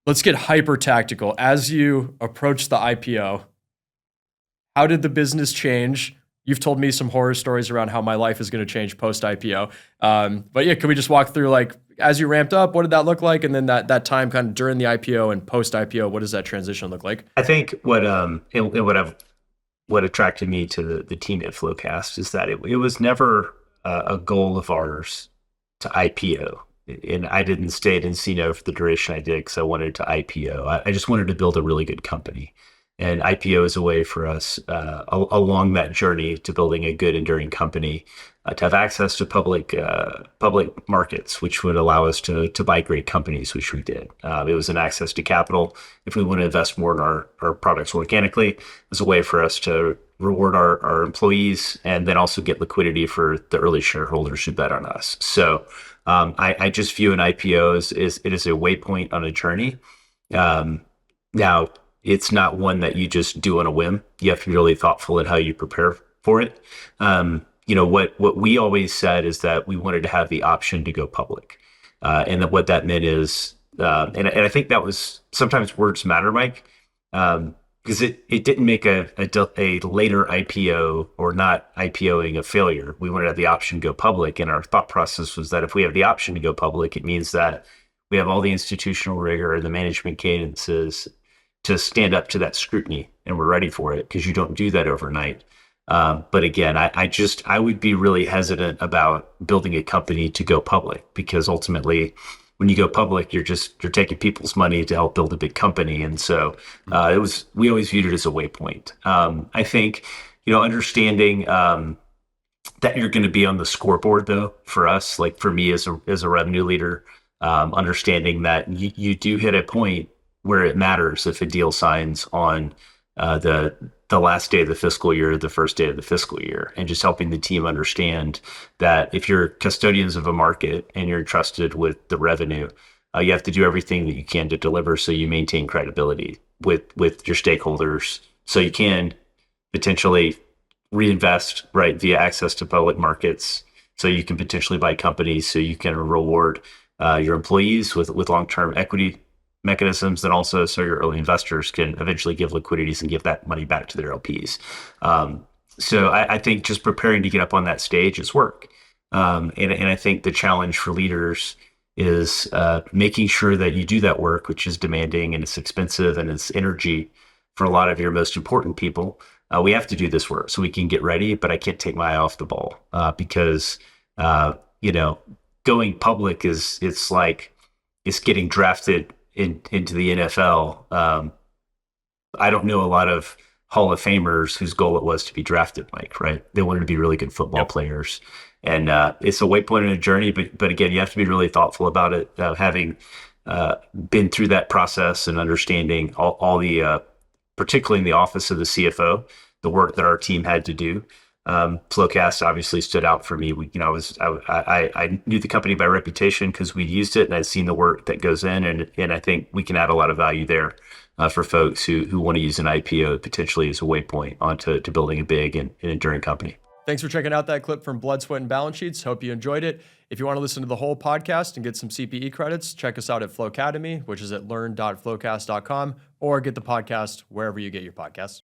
Let's get hyper tactical. As you approach the IPO, how did the business change? You've told me some horror stories around how my life is going to change post IPO. But yeah, can we just walk through, like, as you ramped up, what did that look like? And then that time kind of during the IPO and post IPO, what does that transition look like? I think what attracted me to the team at FloQast is that it was never a goal of ours to IPO. And I didn't stay at nCino for the duration I did because I wanted to IPO. I just wanted to build a really good company. And IPO is a way for us along that journey to building a good, enduring company to have access to public markets, which would allow us to buy great companies, which we did. It was an access to capital. If we want to invest more in our products organically, it was a way for us to reward our employees and then also get liquidity for the early shareholders who bet on us. So I just view an IPO as it is a waypoint on a journey. Now, it's not one that you just do on a whim. You have to be really thoughtful in how you prepare for it. What we always said is that we wanted to have the option to go public. And that what that meant is, and I think that was, sometimes words matter, Mike, because it didn't make a later IPO or not IPOing a failure. We wanted to have the option to go public. And our thought process was that if we have the option to go public, it means that we have all the institutional rigor and the management cadences to stand up to that scrutiny, and we're ready for it, because you don't do that overnight. But again, I would be really hesitant about building a company to go public, because ultimately, when you go public, you're taking people's money to help build a big company, and so we always viewed it as a waypoint. I think understanding that you're going to be on the scoreboard, though, for us, like for me as a revenue leader, understanding that you do hit a point where it matters if a deal signs on the last day of the fiscal year, the first day of the fiscal year, and just helping the team understand that if you're custodians of a market and you're entrusted with the revenue, you have to do everything that you can to deliver so you maintain credibility with your stakeholders, so you can potentially reinvest via access to public markets, so you can potentially buy companies, so you can reward your employees with long-term equity mechanisms, and also so your early investors can eventually give liquidities and give that money back to their LPs. So I think just preparing to get up on that stage is work. And I think the challenge for leaders is making sure that you do that work, which is demanding and it's expensive and it's energy for a lot of your most important people. We have to do this work so we can get ready, but I can't take my eye off the ball because going public it's like it's getting drafted into the NFL. I don't know a lot of Hall of Famers whose goal it was to be drafted, Mike, right? They wanted to be really good football players. And it's a waypoint in a journey, but again, you have to be really thoughtful about it, having been through that process and understanding all the, particularly in the office of the CFO, the work that our team had to do. FloQast obviously stood out for me. I knew the company by reputation because we'd used it and I'd seen the work that goes in, and I think we can add a lot of value there for folks who want to use an IPO potentially as a waypoint onto building a big and enduring company. Thanks for checking out that clip from Blood, Sweat, and Balance Sheets. Hope you enjoyed it. If you want to listen to the whole podcast and get some CPE credits, check us out at Flocademy, which is at learn.flocast.com, or get the podcast wherever you get your podcasts.